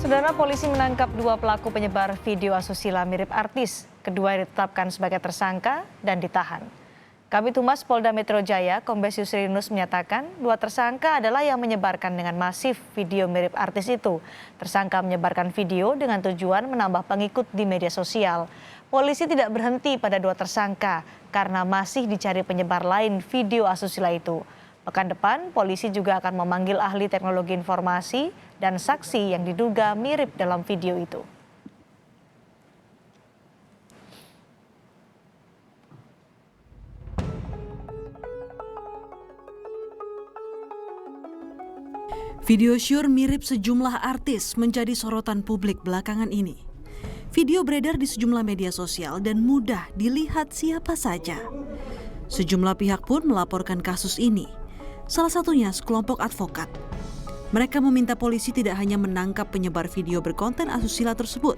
Saudara, polisi menangkap dua pelaku penyebar video asusila mirip artis. Kedua ditetapkan sebagai tersangka dan ditahan. Kabid Humas Polda Metro Jaya, Kombes Yusrinus menyatakan dua tersangka adalah yang menyebarkan dengan masif video mirip artis itu. Tersangka menyebarkan video dengan tujuan menambah pengikut di media sosial. Polisi tidak berhenti pada dua tersangka karena masih dicari penyebar lain video asusila itu. Pekan depan, polisi juga akan memanggil ahli teknologi informasi dan saksi yang diduga mirip dalam video itu. Video syur mirip sejumlah artis menjadi sorotan publik belakangan ini. Video beredar di sejumlah media sosial dan mudah dilihat siapa saja. Sejumlah pihak pun melaporkan kasus ini. Salah satunya sekelompok advokat. Mereka meminta polisi tidak hanya menangkap penyebar video berkonten asusila tersebut,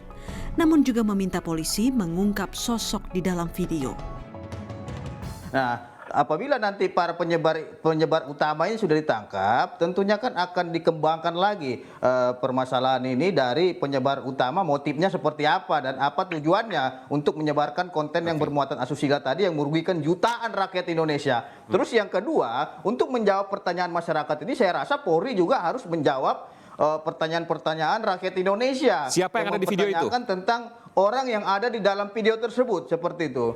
namun juga meminta polisi mengungkap sosok di dalam video. Nah, apabila nanti para penyebar utama ini sudah ditangkap, tentunya kan akan dikembangkan lagi permasalahan ini dari penyebar utama, motifnya seperti apa dan apa tujuannya untuk menyebarkan konten yang bermuatan asusila tadi yang merugikan jutaan rakyat Indonesia. Terus yang kedua, untuk menjawab pertanyaan masyarakat ini, saya rasa Polri juga harus menjawab pertanyaan-pertanyaan rakyat Indonesia. Siapa yang ada di video itu? Tentang orang yang ada di dalam video tersebut, seperti itu.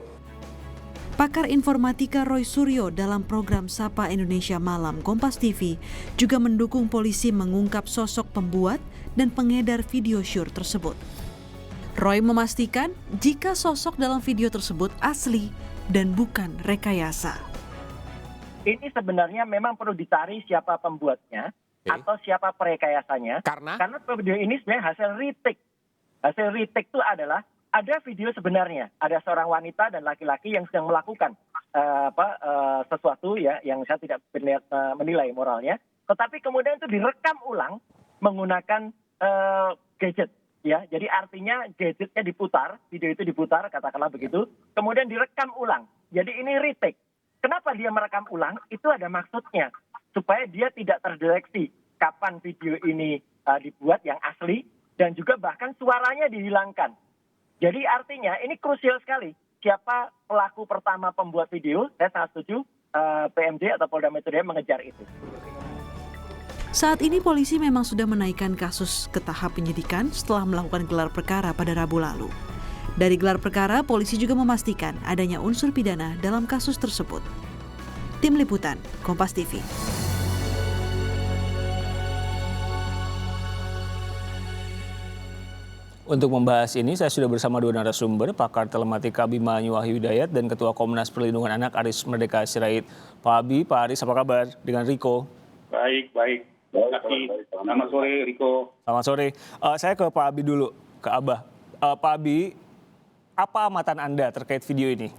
Pakar informatika Roy Suryo dalam program Sapa Indonesia Malam Kompas TV juga mendukung polisi mengungkap sosok pembuat dan pengedar video syur tersebut. Roy memastikan jika sosok dalam video tersebut asli dan bukan rekayasa. Ini sebenarnya memang perlu dicari siapa pembuatnya atau siapa perekayasanya. Karena video ini sebenarnya hasil retake. Hasil retake itu adalah ada video sebenarnya, ada seorang wanita dan laki-laki yang sedang melakukan sesuatu ya yang saya tidak menilai moralnya, tetapi kemudian itu direkam ulang menggunakan gadget ya. Jadi artinya gadgetnya diputar, video itu diputar katakanlah begitu, kemudian direkam ulang. Jadi ini retake. Kenapa dia merekam ulang? Itu ada maksudnya supaya dia tidak terdeteksi kapan video ini dibuat yang asli dan juga bahkan suaranya dihilangkan. Jadi artinya ini krusial sekali. Siapa pelaku pertama pembuat video, saya sangat setuju PMJ atau Polda Metro Jaya mengejar itu. Saat ini polisi memang sudah menaikkan kasus ke tahap penyidikan setelah melakukan gelar perkara pada Rabu lalu. Dari gelar perkara, polisi juga memastikan adanya unsur pidana dalam kasus tersebut. Tim Liputan, Kompas TV. Untuk membahas ini, saya sudah bersama dua narasumber, pakar telematika Abimanyu Wahyu Hidayat dan Ketua Komnas Perlindungan Anak Aris Merdeka Sirait. Pak Abi, Pak Aris, apa kabar? Dengan Riko. Baik. Terima kasih. Selamat sore, Riko. Selamat sore. Saya ke Pak Abi dulu, ke Abah. Pak Abi, apa amatan Anda terkait video ini?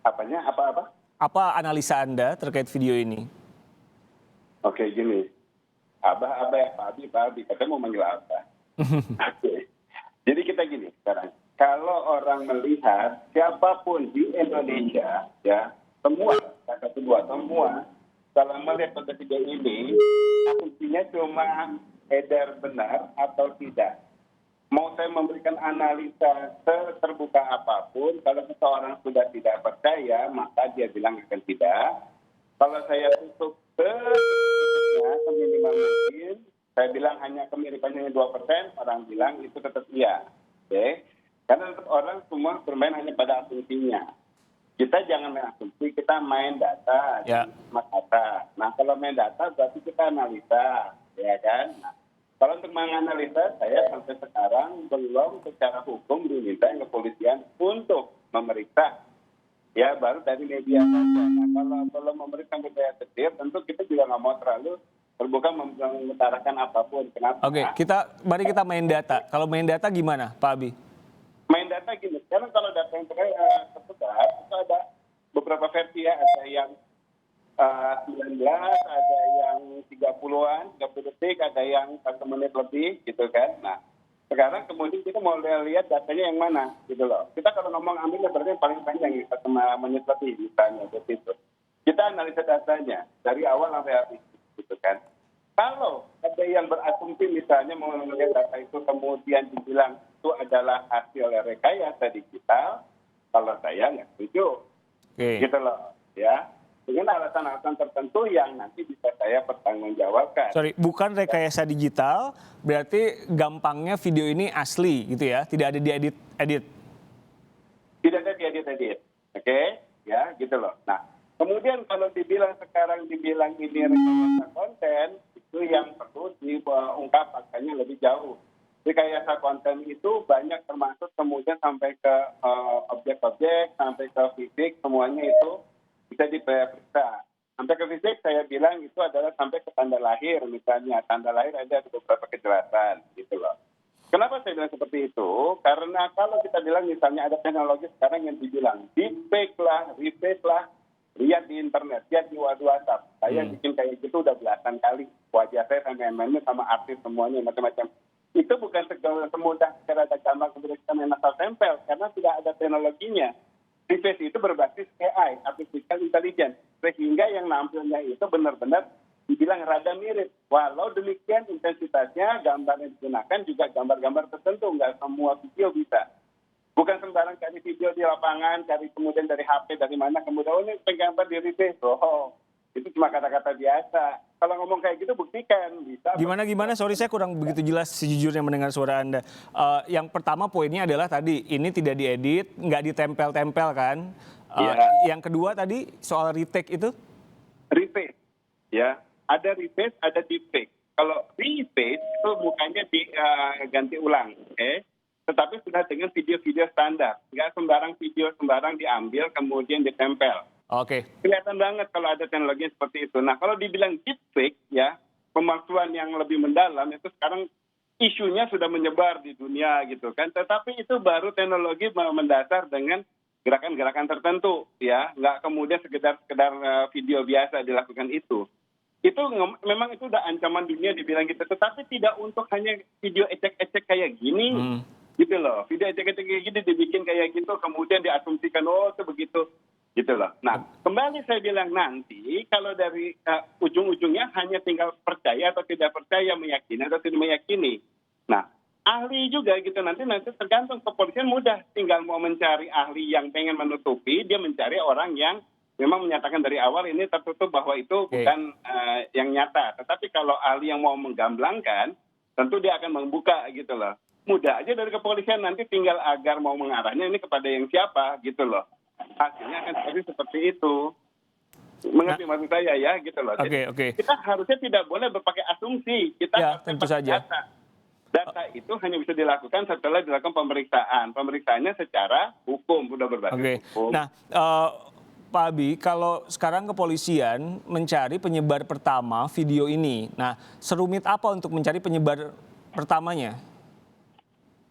Apanya? Apa? Apa analisa Anda terkait video ini? Oke, gini. Abah ya, Pak Abi. Katanya mau manggil Abah. Oke. Jadi kita gini sekarang. Kalau orang melihat siapapun di Indonesia, ya, semua kalau melihat pada video ini, fungsinya cuma edar benar atau tidak. Mau saya memberikan analisa terbuka apapun, kalau seseorang sudah tidak percaya, maka dia bilang akan tidak. Kalau saya tutup seminimal mungkin, saya bilang hanya kemiripannya 2%, orang bilang itu tetap iya. Okay? Karena tetap orang semua bermain hanya pada asumsinya. Kita jangan main asumsi, kita main data. Nah, kalau main data berarti kita analisa, ya kan? Nah, kalau untuk menganalisa, saya sampai sekarang belum secara hukum diminta kepolisian untuk memeriksa. Ya, baru dari media saja. Nah, kalau belum memeriksa media tertib, tentu kita juga nggak mau terlalu terbuka mengutarakan apapun. Kenapa? Oke, mari kita main data. Kalau main data gimana, Pak Abi? Main data gini, sekarang kalau data yang tersebar, itu ada beberapa versi ya, ada yang 19, ada yang 30-an, 30 detik, ada yang 1 menit lebih, gitu kan. Nah, sekarang kemudian kita mau lihat datanya yang mana, gitu loh. Kita kalau ngomong ambilnya berarti yang paling panjang, 1 menit lebih, misalnya, begitu. Kita analisa datanya, dari awal sampai habis. Gitu kan. Kalau ada ada yang berasumsi misalnya melihat data itu kemudian dibilang itu adalah hasil rekayasa digital, kalau saya nggak setuju. Gitu loh, ya. Dengan alasan-alasan tertentu yang nanti bisa saya pertanggungjawabkan. Sorry, bukan rekayasa digital, berarti gampangnya video ini asli gitu ya, tidak ada diedit. Tidak ada diedit, oke? Ya, gitu loh. Nah, kemudian kalau sekarang dibilang ini rekayasa konten, itu yang perlu diungkap faktanya lebih jauh. Rekayasa konten itu banyak termasuk kemudian sampai ke objek-objek, sampai ke fisik, semuanya itu bisa diperiksa. Sampai ke fisik saya bilang itu adalah sampai ke tanda lahir misalnya. Tanda lahir ada beberapa kejelasan gitu loh. Kenapa saya bilang seperti itu? Karena kalau kita bilang misalnya ada teknologi sekarang yang dibilang deepfake lah, reface lah, lihat di internet, lihat di WhatsApp. Saya bikin kayak gitu udah belasan kali. Wajah saya sama mainnya sama artis semuanya macam-macam. Itu bukan semudah secara ada gambar kemudian kita main asal tempel karena tidak ada teknologinya. Reface itu berbasis AI, artificial intelligence, sehingga yang nampilnya itu benar-benar dibilang rada mirip. Walau demikian intensitasnya gambar yang digunakan juga gambar-gambar tertentu, nggak semua video bisa. Bukan sembarang cari video di lapangan, cari kemudian dari HP, dari mana, kemudian ini penggambar di reface. Itu cuma kata-kata biasa. Kalau ngomong kayak gitu buktikan bisa. Gimana? Sorry saya kurang begitu jelas sejujurnya mendengar suara Anda. Yang pertama poinnya adalah tadi ini tidak diedit, nggak ditempel-tempel kan. Yang kedua tadi soal retake itu? Reface, ya. Ada reface, ada deepfake. Kalau reface itu mukanya diganti ulang, oke? Tetapi sudah dengan video-video standar. Nggak sembarang video sembarang diambil kemudian ditempel. Oke. Kelihatan banget kalau ada teknologi seperti itu. Nah, kalau dibilang deepfake, ya, pemalsuan yang lebih mendalam, itu sekarang isunya sudah menyebar di dunia gitu kan. Tetapi itu baru teknologi mendasar dengan gerakan-gerakan tertentu, ya. Nggak kemudian sekedar video biasa dilakukan itu. Itu memang itu udah ancaman dunia dibilang gitu. Tetapi tidak untuk hanya video ecek-ecek kayak gini, gitu loh. Video ecek-ecek kayak gini dibikin kayak gitu, kemudian diasumsikan, itu begitu. Gitu loh. Nah, kembali saya bilang nanti kalau dari ujung-ujungnya hanya tinggal percaya atau tidak percaya, meyakini atau tidak meyakini. Nah, ahli juga gitu nanti tergantung kepolisian mudah. Tinggal mau mencari ahli yang pengen menutupi, dia mencari orang yang memang menyatakan dari awal ini tertutup bahwa itu bukan yang nyata. Tetapi kalau ahli yang mau menggamblangkan, tentu dia akan membuka gitu loh. Mudah aja dari kepolisian nanti tinggal agar mau mengarahnya ini kepada yang siapa gitu loh. Hasilnya akan seperti itu. Mengerti maksud saya ya gitu loh. Oke. Kita harusnya tidak boleh berpakai asumsi. Kita harus tentu pakai saja. data. Data itu hanya bisa dilakukan setelah dilakukan pemeriksaan. Pemeriksaannya secara hukum, sudah berbasis hukum. Nah, Pak Abi, kalau sekarang kepolisian mencari penyebar pertama video ini, nah serumit apa untuk mencari penyebar pertamanya?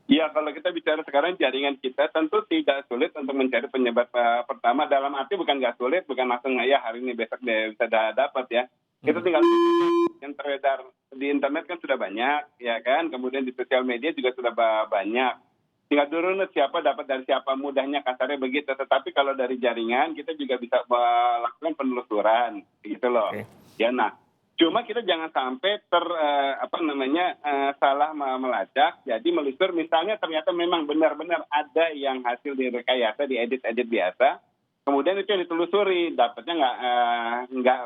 Ya, kalau kita bicara sekarang jaringan kita tentu tidak sulit untuk mencari penyebar pertama. Dalam arti bukan nggak sulit, bukan langsung ya hari ini besok bisa dapat ya. Itu tinggal yang beredar di internet kan sudah banyak, ya kan. Kemudian di sosial media juga sudah banyak. Tinggal dulu siapa dapat dari siapa, mudahnya kasarnya begitu. Tetapi kalau dari jaringan kita juga bisa melakukan penelusuran, gitu loh. Ya, nah. Cuma kita jangan sampai salah melacak, jadi melusur misalnya ternyata memang benar-benar ada yang hasil direkayasa, diedit-edit biasa, kemudian itu yang ditelusuri, dapatnya nggak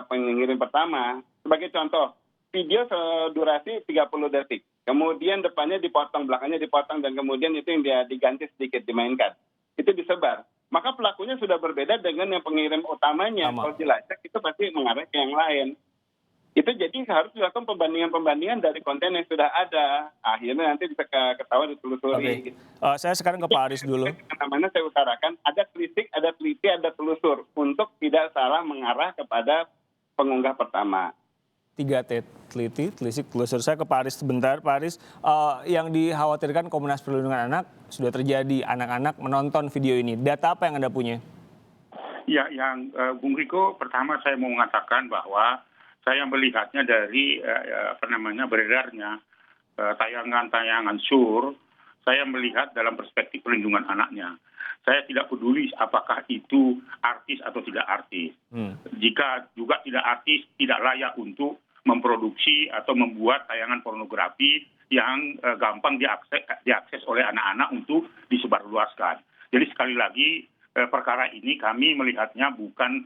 pengirim pertama. Sebagai contoh, video durasi 30 detik, kemudian depannya dipotong, belakangnya dipotong, dan kemudian itu yang dia diganti sedikit, dimainkan. Itu disebar. Maka pelakunya sudah berbeda dengan yang pengirim utamanya. Kalau dilacak itu pasti mengarah ke yang lain. Itu jadi harus dilakukan pembandingan dari konten yang sudah ada. Akhirnya nanti bisa ketahuan ditelusuri. Saya sekarang ke Pak Aris dulu. Mana saya utarakan, ada kritik, ada teliti, ada telusur. Untuk tidak salah mengarah kepada pengunggah pertama. 3T, teliti, telisik, telusur. Saya ke Pak Aris sebentar. Pak Aris, yang dikhawatirkan Komnas Perlindungan Anak sudah terjadi anak-anak menonton video ini. Data apa yang Anda punya? Ya, yang Bung Riko, pertama saya mau mengatakan bahwa saya melihatnya dari beredarnya tayangan-tayangan SUR, saya melihat dalam perspektif perlindungan anaknya. Saya tidak peduli apakah itu artis atau tidak artis. Jika juga tidak artis, tidak layak untuk memproduksi atau membuat tayangan pornografi yang gampang diakses oleh anak-anak untuk disebarluaskan. Jadi sekali lagi perkara ini kami melihatnya bukan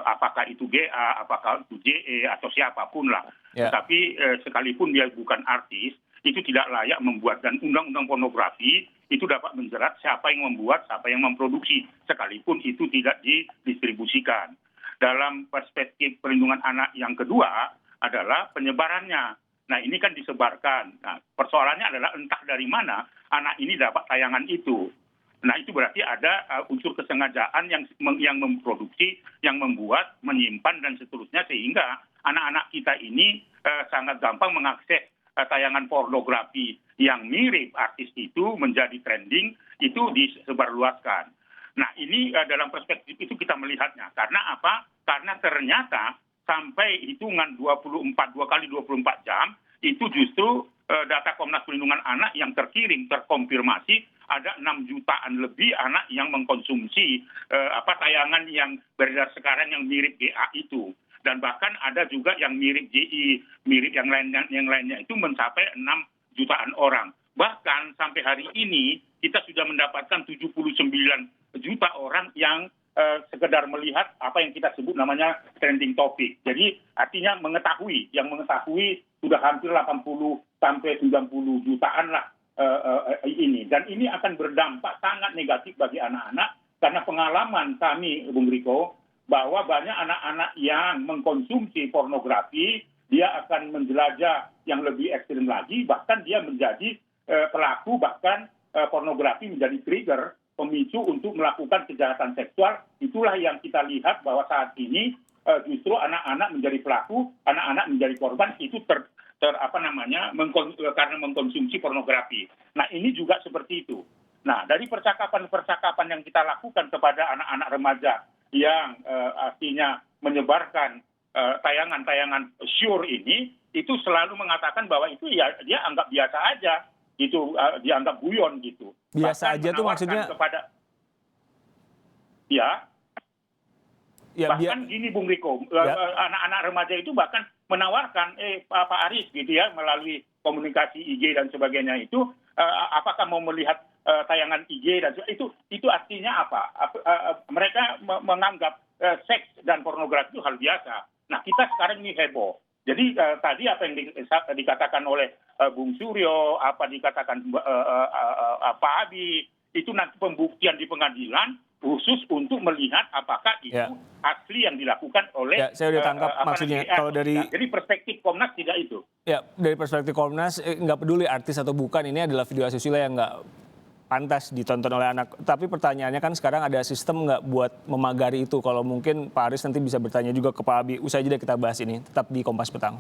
apakah itu GA, apakah itu JE atau siapapun lah. Tapi sekalipun dia bukan artis, itu tidak layak membuat, dan undang-undang pornografi itu dapat menjerat siapa yang membuat, siapa yang memproduksi, sekalipun itu tidak didistribusikan. Dalam perspektif perlindungan anak yang kedua adalah penyebarannya. Nah ini kan disebarkan. Nah, persoalannya adalah entah dari mana anak ini dapat tayangan itu. Nah itu berarti ada unsur kesengajaan yang memproduksi, yang membuat, menyimpan dan seterusnya, sehingga anak-anak kita ini sangat gampang mengakses tayangan pornografi yang mirip artis itu menjadi trending, itu disebarluaskan. Nah ini dalam perspektif itu kita melihatnya. Karena apa? Karena ternyata sampai hitungan 2 kali 24 jam, itu justru data Komnas Perlindungan Anak yang terkonfirmasi ada 6 jutaan lebih anak yang mengkonsumsi tayangan yang beredar sekarang yang mirip GA itu. Dan bahkan ada juga yang mirip JI, mirip yang lainnya itu mencapai 6 jutaan orang. Bahkan sampai hari ini kita sudah mendapatkan 79 juta orang yang sekedar melihat apa yang kita sebut namanya trending topic. Jadi artinya yang mengetahui sudah hampir 80 sampai 90 jutaan lah ini. Dan ini akan berdampak sangat negatif bagi anak-anak, karena pengalaman kami, Bung Riko, bahwa banyak anak-anak yang mengkonsumsi pornografi, dia akan menjelajah yang lebih ekstrim lagi, bahkan dia menjadi pelaku, bahkan pornografi menjadi trigger, pemicu untuk melakukan kejahatan seksual. Itulah yang kita lihat bahwa saat ini justru anak-anak menjadi pelaku, anak-anak menjadi korban, itu karena mengkonsumsi pornografi. Nah ini juga seperti itu. Nah dari percakapan-percakapan yang kita lakukan kepada anak-anak remaja yang artinya menyebarkan tayangan-tayangan syur ini, itu selalu mengatakan bahwa itu ya dia anggap biasa aja, gitu, dianggap guyon gitu. Biasa bahkan aja tuh maksudnya? Bahkan gini Bung Riko, anak-anak remaja itu bahkan menawarkan, Pak Aris gitu ya, melalui komunikasi IG dan sebagainya itu, apakah mau melihat tayangan IG dan itu artinya apa? Mereka menganggap seks dan pornografi itu hal biasa. Nah kita sekarang ini heboh. Jadi tadi apa yang dikatakan oleh Bung Suryo, apa dikatakan Pak Abi, itu nanti pembuktian di pengadilan khusus untuk melihat apakah itu asli yang dilakukan oleh. Ya, saya udah tangkap maksudnya. Kalau dari jadi perspektif Komnas tidak itu. Ya, dari perspektif Komnas nggak peduli artis atau bukan, ini adalah video asusila yang nggak pantas ditonton oleh anak. Tapi pertanyaannya kan sekarang ada sistem nggak buat memagari itu. Kalau mungkin Pak Aris nanti bisa bertanya juga ke Pak Abi. Usai jeda kita bahas ini. Tetap di Kompas Petang.